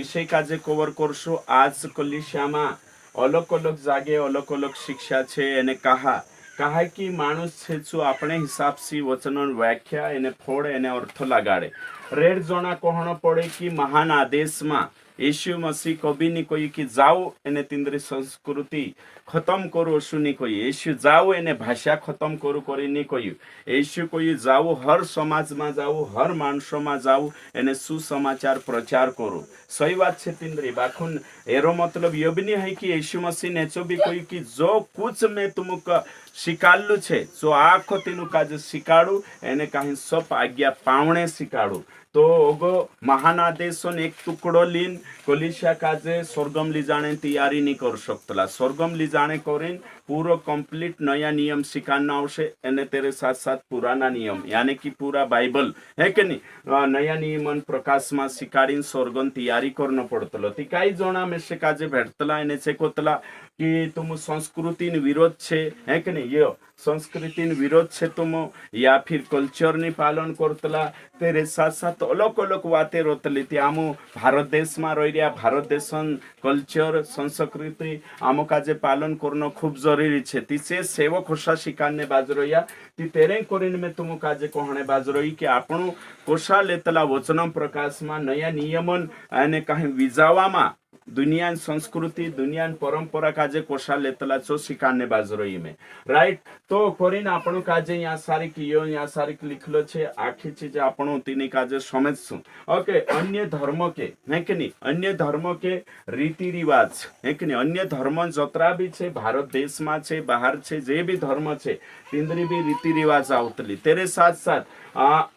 विषय काजे कवर करशो। आज कलिसियामा अलग अलग जागे अलग अलग शिक्षा छे। एने कहा कि माणूस छे जो अपने हिसाब से वचन व्याख्या एने फोड़ एने अर्थ लगाड़े। रेड जना कहना पड़े कि महान आदेश में यीशु मसीह कभी नहीं कोई कि जाओ एने तिंद्री संस्कृति खत्म करो सुनी कोई। यीशु जाओ एने भाषा खत्म करो करी नहीं कोई। यीशु कोई जाओ हर समाज में जाओ हर मानसों में जाओ एने सुसमाचार प्रचार करो। सही बात है तिंद्री बाखुन। एरो मतलब ये भी नहीं है कि यीशु मसीह ने चो भी कोई कि जो कुछ मैं तुमको शिकालू छे जो आखो तीनु काज शिकाड़ू एने कहीं सब आज्ञा पावणे शिकाड़ू। तो ओगो महान आदेशों एक टुकड़ो लीन कलिसिया काजे स्वर्गम ली जाने तैयारी नहीं कर सकतला। स्वर्गम ली जाने करें पूरा कंप्लीट नया नियम सिखाना आवश्य। एने तेरे साथ साथ पुराना नियम यानी कि पूरा बाइबल है कि नहीं नया नियमन प्रकाश में सिखाड़ी स्वर्गन तैयारी करना पड़तलो। ती काई जना में से काजे भेटतला एने चेकोतला कि तुम संस्कृति विरोध छे है कि नहीं। ये संस्कृति विरोध छे तुम या फिर कल्चर ने पालन करतला। तेरे साथ साथ अलग अलग बातें रोतली थी। आम भारत देश में रही रहा भारत देश कल्चर संस्कृति आम काजे पालन करना खूब जरूरी छे। तिसे सेवक होशा शिकाने बाज रही ती तेरे कोरिन में तुम काजे कहने बाज रही कि आपणो कोशा लेतला वचनम प्रकाश में नया नियमन अने कहीं विजावा दुनिया संस्कृति दुनिया परंपरा काजे कोशा लेतला चो शिकाने बाज रही में राइट। तो कोरिन आपणो काजे यहाँ सारी कियो यहाँ सारी लिखलो छे आखी चीज आपणो तीनी काजे समझसु। ओके अन्य धर्म के है कि नहीं अन्य धर्म के रीति रिवाज है कि नहीं अन्य धर्म जतरा भी छे भारत देश में छे बाहर छे जे भी धर्म छे तिंद्री भी रीति रिवाज आवतली। तेरे साथ साथ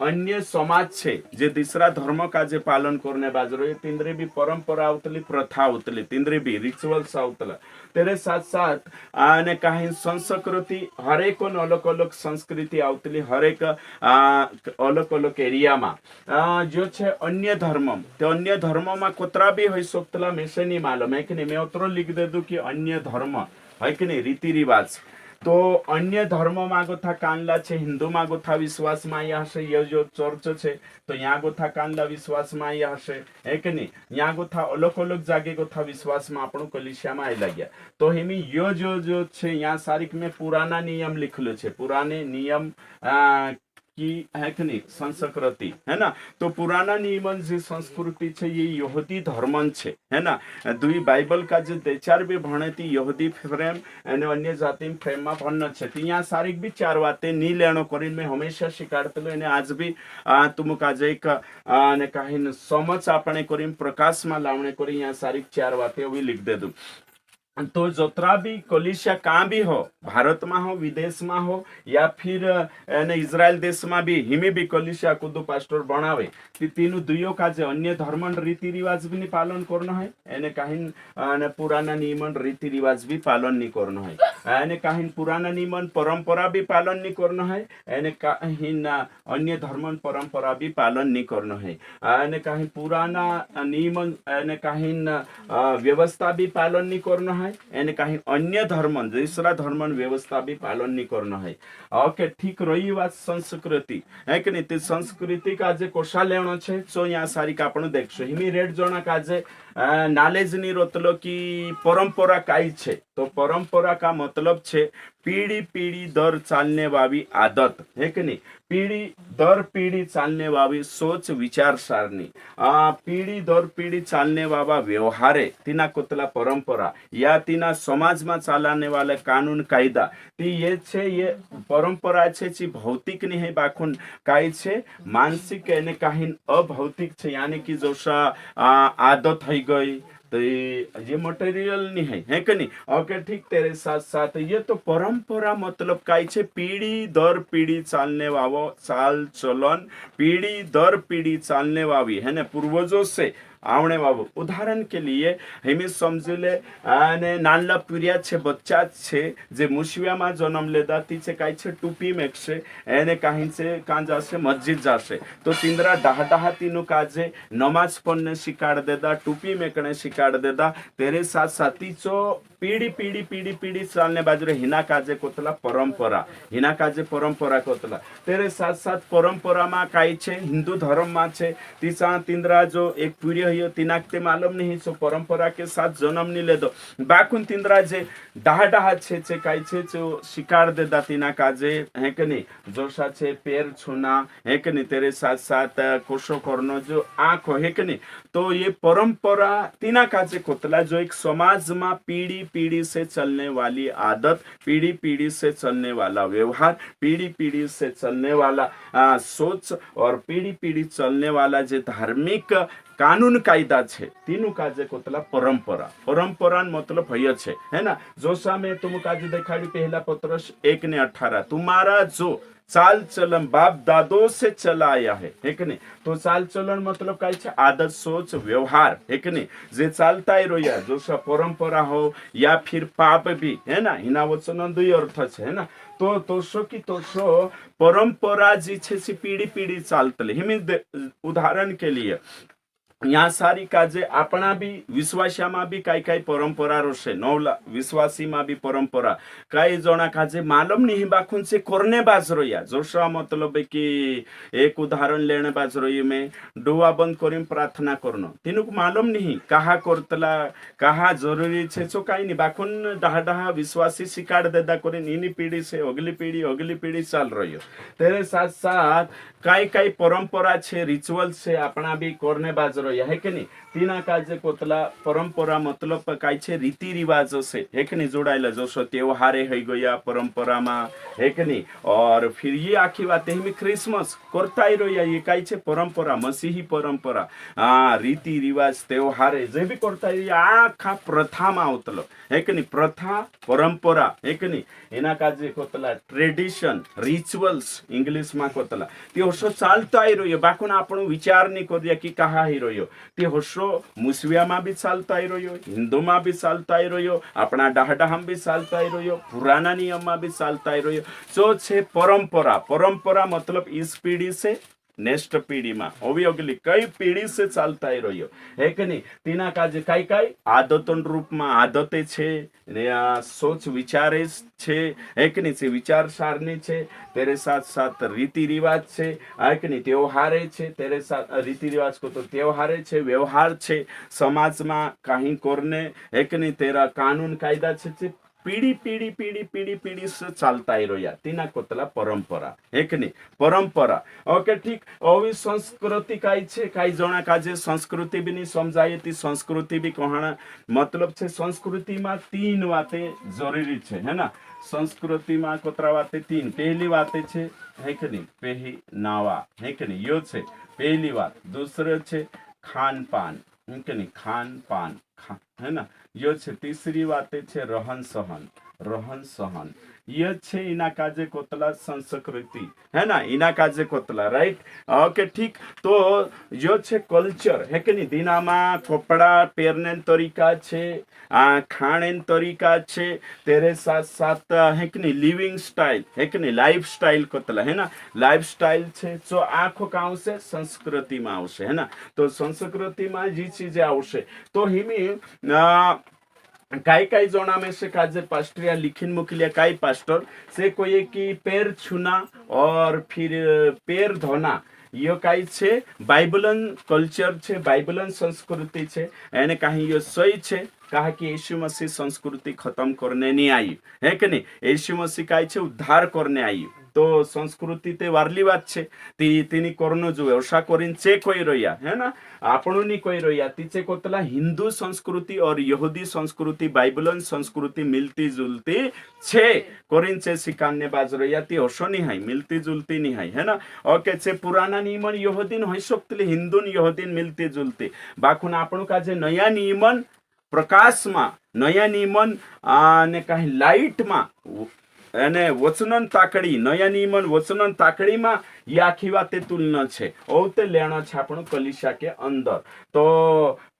अन्य समाज छे जे दूसरा धर्म का जे पालन करने बाज रही तिंद्री भी परंपरा आवतली प्रथा आवतली तिंद्री भी रिचुअल्स आवतला। तेरे साथ साथ आने कहीं संस्कृति हर एक अलग अलग संस्कृति आवतली हर एक अलग अलग एरिया में जो छे अन्य धर्म तो अन्य धर्म में कोतरा भी हो सकतला में से नहीं मालूम है कि नहीं। मैं उतरो लिख दे दूं कि अन्य धर्म है कि नहीं रीति रिवाज। तो अन्य धर्म में गोथा कानला छे हिंदू में गोथा विश्वास में आया हशे। ये जो चर्च छे तो यहाँ गोथा कानला विश्वास में आया हशे है कि नहीं। यहाँ गोथा अलग अलग जागे गोथा विश्वास में आपणो कलिसिया में आयला गया। तो हेमी यो जो छे यहाँ सारिक में पुराना नियम लिखलो छे पुराने नियम की है कि नहीं संस्कृति है ना। तो पुराना नियमन जो संस्कृति छे ये यहूदी धर्मन छे है ना। दुई बाइबल का जो दे चार भी भणे थी यहूदी फ्रेम एने अन्य जाति फ्रेम में भणनो छे। तो यहाँ सारिक भी चार बातें नी लेनो करीन मैं हमेशा शिकाड़तलो एने आज भी तुम काजे एक ने कहीं समझ आपणे करीन प्रकाश में लावणे करी यहाँ सारिक चार बातें भी लिख दे दूं। तो जतरा भी कलिसिया कहाँ भी हो भारत में हो विदेश में हो या फिर इजराइल देश में भी हिमी भी कलिसिया कुदू पास्टर बनावे तीनों दुइयों का जो अन्य धर्मन रीति रिवाज भी नहीं पालन करना है एने कहीं पुराना नियमन रीति रिवाज भी पालन नहीं करना है एने कहीं पुराना नियमन परंपरा भी पालन नहीं करना है एने कहीं अन्य धर्मन परंपरा भी पालन नहीं करना है एने कहीं पुराना नियमन एने कहीं व्यवस्था भी पालन नहीं करना है एने कहीं अन्य धर्मन दूसरा धर्मन व्यवस्था भी पालन नहीं करना है। ओके ठीक रही बात संस्कृति है कि नहीं। संस्कृति का जे कोशा लेवनो छे सो यहाँ सारी का आपण देखशो हिमी रेड जना का जे नॉलेज नहीं रोतलो कि परंपरा काई छे। तो परंपरा का मतलब छे पीढ़ी पीढ़ी दर चालने वाली आदत है कि नहीं। पीढ़ी दर पीढ़ी चालने वाली सोच विचार सारणी पीढ़ी दर पीढ़ी चालने वाला व्यवहारे तीना कोतला परंपरा या तीना समाज में चालाने वाले कानून कायदा ती ये छे ये परंपरा छे ची भौतिक नहीं है बाखुन काई छे मानसिक एने कहीं अभौतिक छे यानी कि जोशा आदत है गई तो ये मटेरियल नहीं है कि नहीं। ओके ठीक तेरे साथ साथ ये तो परंपरा मतलब काई छे पीढ़ी दर पीढ़ी चालने वालो चाल चलन पीढ़ी दर पीढ़ी चालने वाली है ना पूर्वजों से आवने बाबू। उदाहरण के लिए हमें समझ ले नानला पीरिया छे बच्चा छे जे मुशिया में जन्म लेदा ती छे काई छे टूपी मेकशे एने कहीं से कां जाशे मस्जिद जाशे तो तिंद्रा डाहा डाहा तीनों काजे नमाज पढ़ने शिकाड़ देदा टूपी मेकने शिकाड़ देदा। तेरे साथ साथी चो पीढ़ी पीढ़ी पीढ़ी पीढ़ी चालने बाजरे हिना काजे कोतला परंपरा हिना काजे परंपरा कोतला। तेरे साथ साथ परंपरा में काई छे हिंदू धर्म में छे तीसा तिंद्रा जो एक पीढ़ी रहियो तिनाकते मालूम नहीं सो परंपरा के साथ जन्म नहीं ले दो बाकुन तिंद्रा जे डाहा छे काई छे जो शिकार दे दा तिना काजे है कि नहीं जोशा छे पैर छूना है कि नहीं तेरे साथ साथ कोशो करनो जो आंख है कि नहीं तो ये परंपरा तिना काजे कोतला जो एक समाज में पीढ़ी पीढ़ी से चलने वाली आदत पीढ़ी पीढ़ी से चलने वाला व्यवहार पीढ़ी पीढ़ी से चलने वाला सोच और पीढ़ी पीढ़ी चलने वाला जो धार्मिक कानून कायदा छे तीनों काजे कोतला परंपरा मतलब भय छे है ना जो सामे तुम काजे देखाड़ी पहला पत्रस 1:18 तुम्हारा जो चाल चलन बाप दादों से चला आया है कि नहीं तो चाल चलन मतलब काय छे आदत सोच व्यवहार है कि नहीं जे चालता ही रोया जो सा परंपरा हो या फिर पाप भी है ना हिना वचन दुई अर्थ छे है ना तो तोसो की तोसो परंपरा जी छे सी पीढ़ी पीढ़ी चालतले हिमी उदाहरण के लिए यहाँ सारी काजे अपना भी विश्वासिया में भी काई काई परंपरा रोशे नौला विश्वासी में भी परंपरा काई जना काजे मालूम नहीं बाखुन से करने बाज रोया जोशा मतलब कि एक उदाहरण लेने बाज रोई में डुआ बंद करीम प्रार्थना करनो तीनों को मालूम नहीं कहा करतला कहा जरूरी छे चो काई नहीं बाखुन डाहा विश्वासी शिकार देदा करीन इनी पीढ़ी से अगली पीढ़ी चल रही हो तेरे साथ साथ काई काई परंपरा छे रिचुअल से अपना भी करने बाज है कि नहीं तीना काजे कोतला परंपरा मतलब काय छे रीति रिवाज से है कि नहीं जोड़ायला जो त्योहारे है गया परंपरा में है कि नहीं और फिर ये आखी बात है क्रिसमस करता ही रोया ये काय छे परंपरा मसीही परंपरा रीति रिवाज त्योहारे जे भी करता ही आखा प्रथा में आवतलो है कि नहीं प्रथा परंपरा है कि नहीं एना काजे कोतला ट्रेडिशन रिचुअल्स इंग्लिश में कोतला ते होशो चालता ही रोयो बाकुन आपण विचार नहीं कर कि कहा ही रोयो ते होशो मुस्लिया में भी चालता ही रोयो हिंदू में भी चालता ही रोयो अपना डाहा भी चालता ही रोयो पुराना नियम में भी चालता ही रोयो जो छे परंपरा मतलब इस पीढ़ी से नेक्स्ट पीढ़ी में अभी अगली कई पीढ़ी से चालता ही रहियो है कि नहीं तीना काजे काई काई आदतन रूप में आदते छे सोच विचारे छे है कि नहीं विचार सारणी छे तेरे साथ साथ रीति रिवाज छे है कि नहीं त्योहारे छे तेरे साथ रीति रिवाज को तो त्योहारे छे व्यवहार छे समाज में कहीं करने है कि नहीं तेरा कानून कायदा छे पीढ़ी से चालता ही रोया तीना कोतला परंपरा है कि नहीं परंपरा ओके ठीक अभी संस्कृति काई छे काई जना काजे संस्कृति भी नहीं समझाए ती संस्कृति भी कहना मतलब छे संस्कृति में तीन बातें जरूरी छे है ना संस्कृति में कोतरा बातें तीन पहली बातें छे है कि नहीं पहली नावा है कि नहीं यो छे पहली बात दूसरे छे खान पान है कि नहीं खान पान है ना यो छे तीसरी बातें छे रहन सहन ये छे इना काजे कोतला संस्कृति है ना इना काजे कोतला राइट ओके ठीक तो यो छे कल्चर है कि नहीं दिनामा कपड़ा पहरने तरीका छे खाने तरीका छे तेरे साथ साथ है कि नहीं लिविंग स्टाइल है कि नहीं लाइफ स्टाइल कोतला है ना लाइफ स्टाइल छे जो आँखों का आवशे संस्कृति में आवशे है ना तो संस्कृति में जी चीजें आवशे तो हिमी काई जना में से काजे पास्टर लिखिन मुखलिया काई पास्टर से कोई की पैर छूना और फिर पैर धोना यो काई छे बाइबलन कल्चर छे बाइबलन संस्कृति छे एने कहीं यो सही छे कहा कि यीशु मसीह संस्कृति खत्म करने नहीं आई है कि नहीं यीशु मसीह काई छे उद्धार करने आई तो संस्कृति ते वारली बात छे तिनी करनो जो व्यवसाय करीन चे कोई रोया है ना आपणो नी कोई रोया तीचे कोतला हिंदू संस्कृति और यहूदी संस्कृति बाइबलन संस्कृति मिलती जुलती छे करीन चे सिकाने बाज रोया ती हसो नी हाई मिलती जुलती नी हाई है ना ओके छे पुराना नियमन यहूदीन होई शकतले हिंदून यहूदीन मिलती जुलती बाखुन आपणो का जे नया नियमन प्रकाश में नया नियमन ने कहीं लाइट में અને વચનન તાકડી નયા નિયમન વચનન તાકડીમાં એ આખી વાતે તુલના છે ઓતે લેણો છે આપણો કલીશા के अंदर तो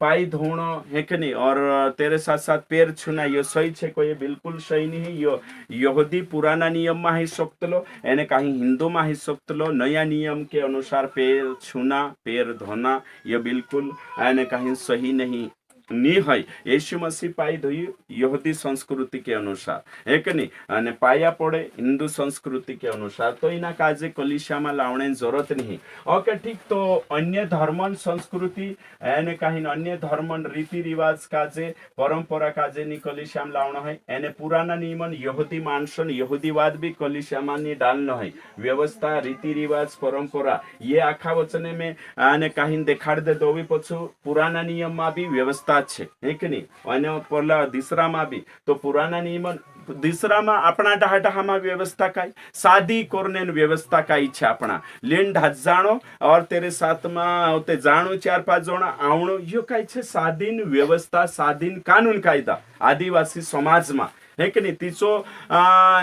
पाई धोणो है कि नहीं और तेरे साथ साथ पैर छूना ये सही है कोई बिल्कुल सही नहीं है यो यहूदी पुराना नियम में ही सकतलो एने कहीं हिंदू में ही सकतलो नया नियम के अनुसार पैर छूना पैर धोना ये बिल्कुल एने कहीं सही नहीं नहीं है यीशु मसीह पाई धोई यहूदी संस्कृति के अनुसार है कि नहीं अने पाया पड़े हिंदू संस्कृति के अनुसार तो इना काजे कलिसिया में लावने जरूरत नहीं ओके ठीक तो अन्य धर्मन संस्कृति एने कहीं अन्य धर्मन रीति रिवाज काजे परंपरा काजे नी कलिसिया में लावना है एने पुराना नियमन यहूदी मानसन यहूदीवाद भी कलिसिया में नहीं डालना है व्यवस्था रीति रिवाज परंपरा ये आखा वचने में आने कहीं देखाड़ दे दो भी पछु पुराना नियम में भी व्यवस्था છે હે કે નહીં અને પેલા દીસરામાં બી તો પુરાના નિયમ દીસરામાં આપણા ડાહડામાં વ્યવસ્થા કાઈ સાદી કોરને વ્યવસ્થા કાઈ છે આપણા લેન ઢાજ જાણો और तेरे साथ में ते जाणो 4-5 जणा आवणो यो काई છે સાદીન વ્યવસ્થા સાદીન કાનૂન કાયदा आदिवासी समाज में है कि नहीं तीसो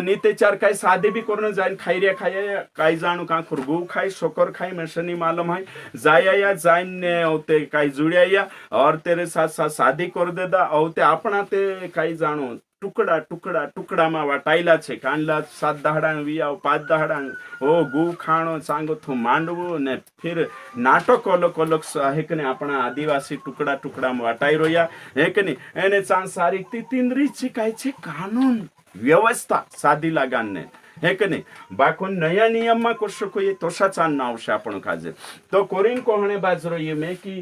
नीते चार काई सादे भी कोरने जाइन खाई रे खाए काई जानू का खुरगू खाई शोकर खाई मशनी मालूम है जाया या जाइन ने ओते काई जुड़िया या और तेरे साथ साथ शादी कर देदा ओते अपना ते काई जानू टुकड़ा टुकड़ा टुकड़ा में वाटाइला छे कांडला 7 दहाड़ा विया 5 दहाड़ा ओ गु खाणो सांगो थू मांडवू ने फिर नाटक अलग अलग है कि अपना आदिवासी टुकड़ा टुकड़ा में वाटाई रोया है कि नहीं एने सांसारिक तींद्री छिकाय छे कानून व्यवस्था सादी लगान ने है कि नहीं बाको नया नियम में कशो कोई तोषा चांद ना आवशे आपण काजे तो कोरिन कोहणे बाजरो ये में कि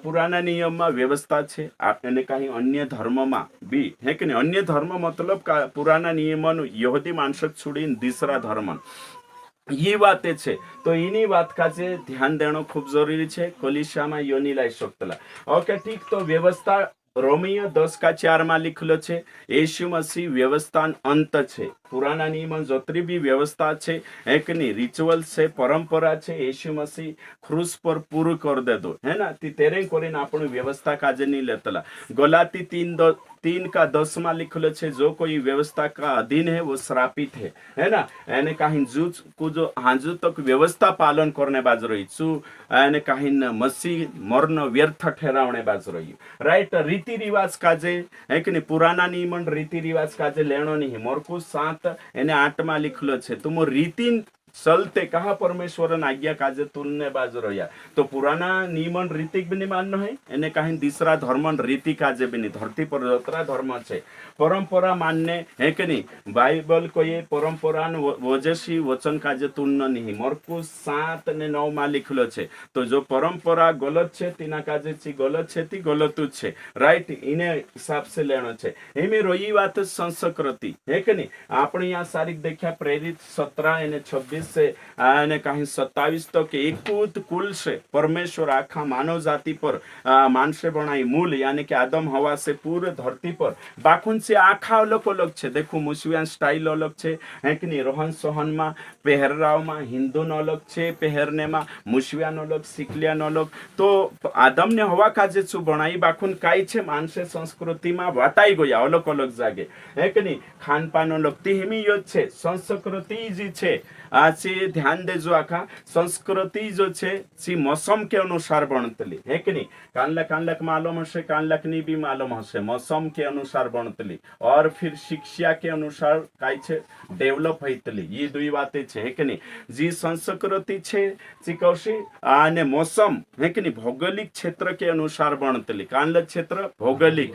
पुराना नियम में व्यवस्था छे आपने कहीं अन्य धर्म में भी है कि नहीं अन्य धर्म मतलब पुराना नियम यहूदी मानस छोड़ीने दूसरा धर्म ये बातें छे तो इनी बात का जे ध्यान देनो खूब जरूरी है कलिसिया में योनी लाई सकतला ओके ठीक तो व्यवस्था रोमियो 10:4 में लिखलो छे यीशु मसीह व्यवस्था अंत छे पुराना नियम जोतरी भी व्यवस्था छे एक नहीं रिचुअल से परंपरा छे यीशु मसीह क्रूस पर पूर्ण कर दे दो है ना ती तेरे कोरीन आपण व्यवस्था काजे नहीं लेतला गलाती 3:10 में लिखलो छे जो कोई व्यवस्था का अधीन है वो श्रापित है ना एने कहीं जूज को जो हाजू तक व्यवस्था पालन करने बाज रही चू एने कहीं मसीह मरण व्यर्थ ठहरावने बाज रही राइट रीति रिवाज काजे है कि नहीं पुराना नियमन रीति रिवाज काजे लेनो नहीं मरकुस 7 एने 8 में लिखलो छे तुम रीति चलते कहा परमेश्वर आज्ञा काजे तुलने बाज रहा तो पुराना नियमन रीति भी नहीं मानना है एने कहीं दूसरा धर्मन रीति काजे भी नहीं धरती पर जतरा धर्म छे परंपरा मानने है कि नहीं बाइबल को ये परंपरा वजसी वचन काजे तुलना नहीं मरकुस 7 ने 9 में लिखलो छे तो जो परंपरा गलत छे तीना काजे ची गलत छे ती गलत छे राइट इने हिसाब से लेनो छे एमे रोई बात संस्कृति है कि नहीं आपणे यहाँ सारिक देखा प्रेरित 17 एने 26 से आने कहीं 27 तक एकूत कुल से परमेश्वर आखा मानव जाति पर मानसे बनाई मूल यानी कि आदम हवा से पूरे धरती पर बाकुन से आखा अलग अलग छे देखो मुस्लिम स्टाइल अलग छे है कि नहीं रोहन सोहन में पहराव में हिंदू अलग छे पहरने में मुस्लिम अलग सिकलियन अलग तो आदम ने हवा काजे छु बनाई बाकुन काई छे मानसे संस्कृति में वाटाई गया अलग अलग जागे है कि नहीं खान पान अलग तिहिमी यो छे संस्कृति जी छे आचे ध्यान देजो आखा संस्कृति जो छे सी मौसम के अनुसार बनतली है कि नहीं कानलक मालूम हशे कानलक नी भी मालूम हशे मौसम के अनुसार बनतली और फिर शिक्षा के अनुसार काई छे डेवलप होतली ये दुई बातें छे है कि नहीं जी संस्कृति छे चिकौशी आने मौसम है कि नहीं भौगोलिक क्षेत्र के अनुसार बनतली कानलक क्षेत्र भौगोलिक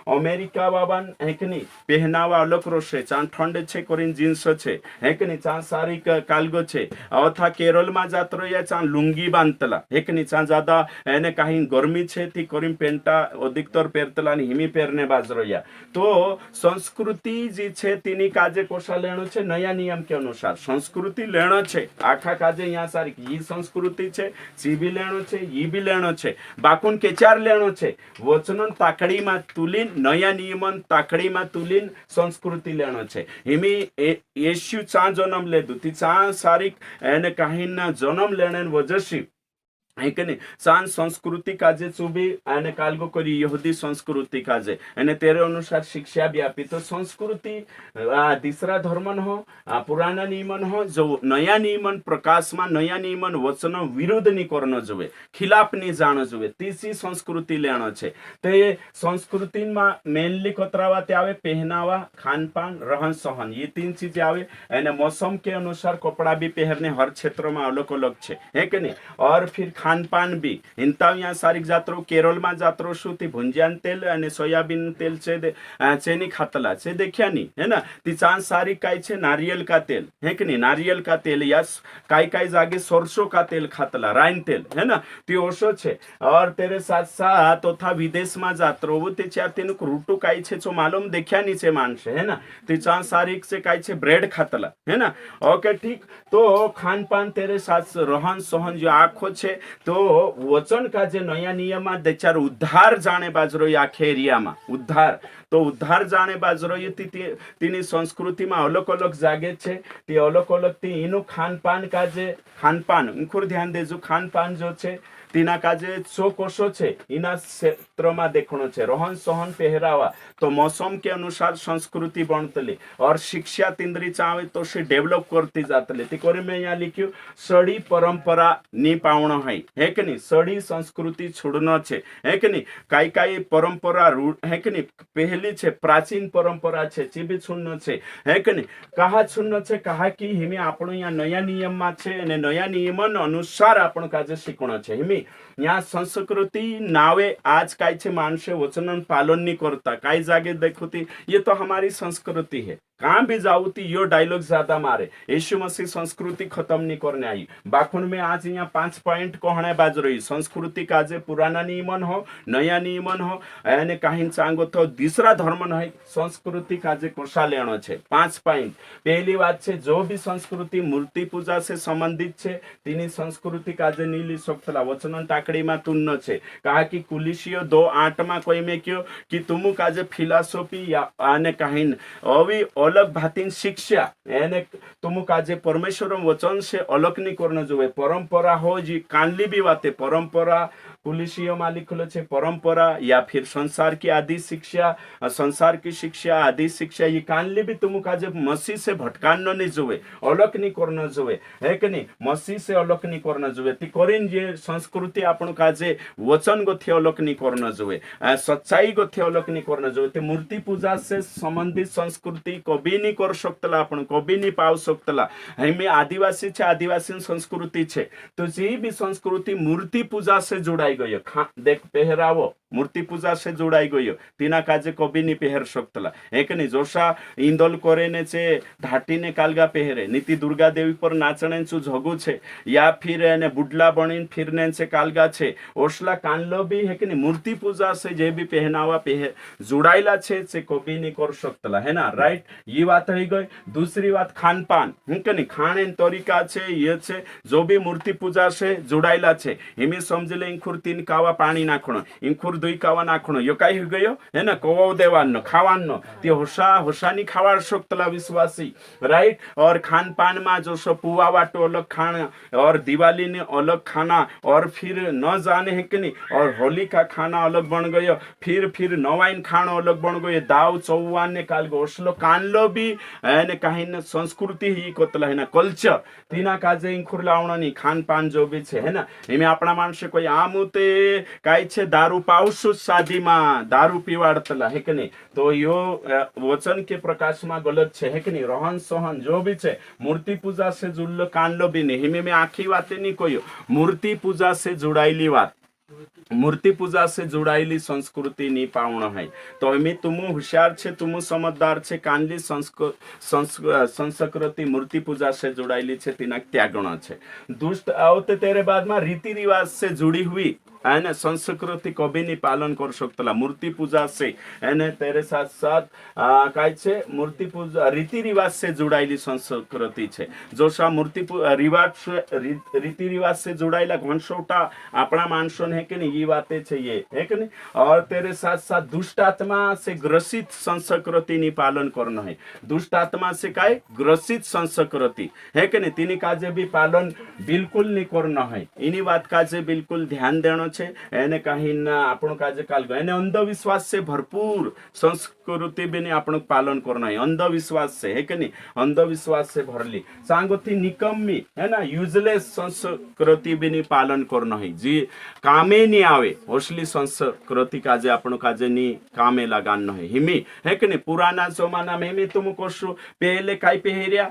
अमेरिका बाबान है कि नहीं पहनावा अलग रोशे चां ठंड छे कोरिन जींस छे है कि नहीं चां सारी कालगो छे अथा केरल में जातरो या चा लुंगी बांधतला एक नीचा ज्यादा एने कहीं गर्मी छे थी करीम पेंटा अधिकतर पेरतला ने हिमी पेरने बाजरो या तो संस्कृति जी छे तीनी काजे कोशा लेनो छे नया नियम के अनुसार संस्कृति लेनो छे आखा काजे यहाँ सारी ये संस्कृति छे सी भी लेनो छे ये भी लेनो छे बाकुन के चार लेनो छे वचनन ताकड़ी में तुलीन नया नियमन ताकड़ी में तुलीन संस्कृति लेनो छे हिमी येशू चा जन्म ले ती चा सारी एने कहीं ना जन्म लेने वजह है कि नहीं सान संस्कृति काजे चुबी आने कालगो करी यहूदी संस्कृति काजे एने तेरे अनुसार शिक्षा भी आपी तो संस्कृति तीसरा धर्मन हो पुराना नियमन हो जो नया नियमन प्रकाश में नया नियमन वचन विरुद्ध नहीं करना जोवे खिलाफ नहीं जानो जोवे तीसरी संस्कृति लेनो छे तो ये संस्कृति में मेनली कतरावा ते आवे पहनावा खान पान रहन सहन ये 3 चीजें आवे एने मौसम के अनुसार कपड़ा भी पहनने हर क्षेत्र में अलग अलग छे है कि नहीं और फिर ખાનપાન બી ઇનતા અહીંયા સારી જાત્રો કેરળમાં જાત્રો શું ती ભુંજ્યાન તેલ અને સોયાબીન તેલ છે ચેની ખાતલા છે દેખ્યા નહીં है ना ती चांद सारी काय छे नारियल का तेल है कि नहीं नारियल का तेल या काय जागे सरसों का तेल खातला राइन तेल है ना ती ओशो छे और तेरे साथ साथ तो था विदेश में जात्रो वो ते चार तेनु रूटू काय छे जो मालूम देख्या नहीं छे मानसे है ना ती चांद सारी से काय छे ब्रेड खातला है ना ओके ठीक तो खान पान तेरे साथ रहन सहन जो आखो छे तो वचन का जे नया नियम में देचार उद्धार जाने बाजरो आखे एरिया में उद्धार तो उद्धार जाने बाजरो तीनी संस्कृति में अलग अलग जागे छे ती अलग अलग ती इनु खानपान का जे खानपान इंखुर ध्यान देजो खानपान जो छे तीना का जे सो कोशो छे इना क्षेत्र में देखणो छे रहन सहन पहरावा तो मौसम के अनुसार संस्कृति बनतली और शिक्षा तिंद्री चाहे तो से डेवलप करती जातली ती कोरी मैं यहाँ लिख्યું सड़ी परंपरा नी पावणो है कि नहीं सड़ी संस्कृति छोड़नो छे है कि नहीं काई काई परंपरा है कि नहीं पहली छे प्राचीन परंपरा छे चीबी छुन्नो छे है कि नहीं कहा छुन्नो छे कहा कि हिमी आपणो यहाँ नया नियम में छे अने नया नियमन अनुसार आपण काजे शीखणो छे हिमी यहाँ संस्कृति नावे आज काय छे मानसे वचनन पालन नहीं करता काय जागे देखोती ये तो हमारी संस्कृति है कहाँ भी जाऊ थी यो डायलॉग ज्यादा मारे यीशु मसीह संस्कृति खत्म नहीं करने आई बाखुन में आज यहाँ 5 पॉइंट कहने बाज रही संस्कृति का जे पुराना नियमन हो नया नियमन हो यानी कहीं चांगो तो दूसरा धर्म न है संस्कृति का जे कोषा लेनो छे 5 पॉइंट पहली बात छे जो भी संस्कृति मूर्ति पूजा से संबंधित छे तेनी संस्कृति का जे नीली सोक्तला वचनन टाकड़ी में तुन्नो छे कहा कि कुलिशियो 2:8 में कोई में क्यों कि तुमु का जे फिलॉसफी या आने कहीं अवी अलग भातीन शिक्षा એને तुम काजे परमेश्वर वचन से अलग नहीं करना जोवे परंपरा हो जी कानली भी बातें परंपरा कुलिशियो में लिखलो छे परंपरा या फिर संसार की आदि शिक्षा संसार की शिक्षा आदि शिक्षा ये कानली भी तुम काजे मसीह से भटकानो नहीं जोवे अलग नहीं करना जोवे है कि नहीं मसीह से अलग नहीं करना जोवे ती करीन जे संस्कृति आपण काजे वचन गोथी अलग नहीं करना जोवे सच्चाई गोथी अलग नहीं करना जोवे ते मूर्ति पूजा से संबंधित संस्कृति कभी नहीं कर सकतला आपण कभी नहीं पाव सकतला हमें आदिवासी छे आदिवासी संस्कृति छे तो जे भी संस्कृति मूर्ति पूजा से जोड़ाई गयो देख पहरावो मूर्ति पूजा से जोड़ाई गयो तीना काजे कभी नहीं पहर सकतला एक नहीं जोशा इंदोल करे ने छे धाटी ने कालगा पहरे नीति दुर्गा देवी पर नाचने छु झगू छे या फिर एने बुडला बनीन फिरने छे कालगा छे ओसला कानलो भी है कि नहीं मूर्ति पूजा से जे भी पहनावा पहर जोड़ाइला छे से कभी नहीं कर सकतला है ना राइट ये बात रही गई दूसरी बात खान पान है कि नहीं खाने तरीका छे ये छे जो भी मूर्ति पूजा से जोड़ाइला छे हिमी समझ ले इंखुर 3 कावा पानी नाखणो इंखुर 2 कावा नाखणो यो काई हो गयो है ना कोवो देवानो खावानो ते होशानी खावाड़ सकतला विश्वासी राइट और खान पान में जो सो पुआ वाटो अलग खाना और दिवाली ने अलग खाना और फिर न जाने है कि नहीं और होली का खाना अलग बन गयो फिर नवाइन खानो अलग बन गयो दाव चौवान ने काल गोसलो कानलो भी ने कहीं न संस्कृति ही कोतला है ना कल्चर तीना काजे इंखुर लावणो नी खान पान जो भी छे है ना एमे आपणा माणसे कोई आमुते काय छे दारू पावसु शादी में दारू पीवाड़तला है कि नहीं तो यो वचन के प्रकाश में गलत छे है कि नहीं रहन सहन जो भी छे मूर्ति पूजा से जुड़लो कानलो भी नहीं हिमे में आखी बात नहीं कोई मूर्ति पूजा से जुड़ाईली बात मूर्ति पूजा से जुड़ाईली संस्कृति नहीं पावणो है तो हमें तुम होशियार छे तुम समझदार छे कानली संस्कृति मूर्ति पूजा से जुड़ाईली छे तिना त्यागणो छे दुष्ट आवते तेरे बाद में रीति रिवाज से जुड़ी हुई एने संस्कृति कभी नहीं पालन कर सकतला मूर्ति पूजा से एने तेरे साथ साथ काय छे मूर्ति पूजा रीति रिवाज से जुड़ाईली संस्कृति छे जो सा मूर्ति रिवाज रीति रिवाज से जुड़ाईला घनसोटा अपना मानसों है कि नहीं ये बातें छे ये है कि नहीं और तेरे साथ साथ दुष्ट आत्मा से ग्रसित संस्कृति नहीं पालन करना है दुष्ट आत्मा से काय ग्रसित संस्कृति है कि नहीं तीनी काजे भी पालन बिल्कुल नहीं करना है इन्हीं बात काजे बिल्कुल ध्यान देना છે એને કાहीन आपण काजे काल એને अंधविश्वास से भरपूर संस्कृति बेनी आपण पालन करना है अंधविश्वास से है कि नहीं अंधविश्वास से भरली सांगो थी निकम्मी है ना यूजलेस संस्कृति बेनी पालन करना है जी कामे नहीं आवे ओसली संस्कृति काजे आपण काजे नी कामे लगान नहीं हिमी है कि नहीं पुराना जमाना में हिमी तुम कोशो पहले काई पहेरिया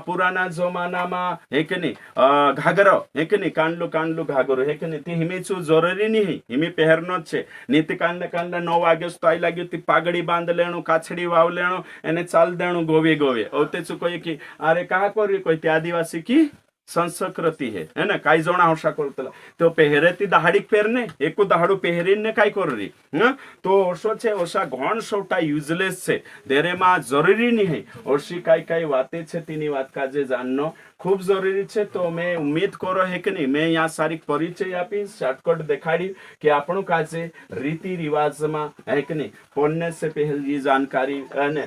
पुराना जमाना में है कि नहीं घागरो है कि नहीं कांडलो घागरो है कि नहीं ती हिमी छु जरूरी नहीं है हिमी पहरनो छे नीति कांड 9 वागे तो आई लगी ती पागड़ी बांध लेणु काछड़ी वाव लेणु एने चाल देणु गोवे औते छु कोई की अरे कहा करी कोई ते आदिवासी की संस्कृति है ना काई जणा होशा करतला तो पहेरे ती दहाड़ी पेरने एको दहाड़ू पहेरीन ने काई कररी तो ओशो छे ओशा घण सोटा यूजलेस छे देरे मा जरूरी नहीं है ओशी काई काई वाते छे तीनी वात काजे जाननो खूब जरूरी है तो मैं उम्मीद करो है कि नहीं मैं यहाँ सारी परिचय आपी शॉर्टकट दिखाड़ी कि आपणो काजे रीति रिवाज में है कि नहीं पढ़ने से पहले ये जानकारी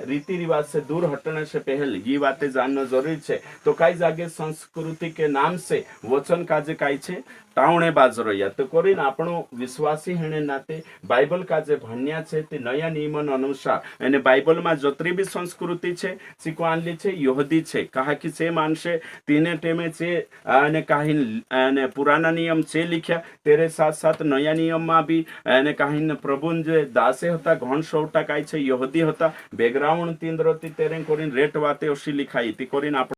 रीति रिवाज से दूर हटने से पहले ये बातें जानना जरूरी है तो कई जागे संस्कृति के नाम से वचन काजे काई छे टावणे बाज रह्या तो करीने आपणो विश्वासी हेने नाते बाइबल काजे भण्या छे ते नया नियमन अनुसार अने बाइबल में जतरी भी संस्कृति छे शिकवानली छे यहूदी छे कहा कि से मानसे तीने टेमे छे अने काहीन अने पुराना नियम छे लिख्या तेरे साथ साथ नया नियम में भी अने काहीन प्रभुन जे दासे हता घण सौटा काई छे यहूदी हता बैकग्राउंड तींद्रती तेरे करीने रेट वाते ओशी लिखाई ती करीने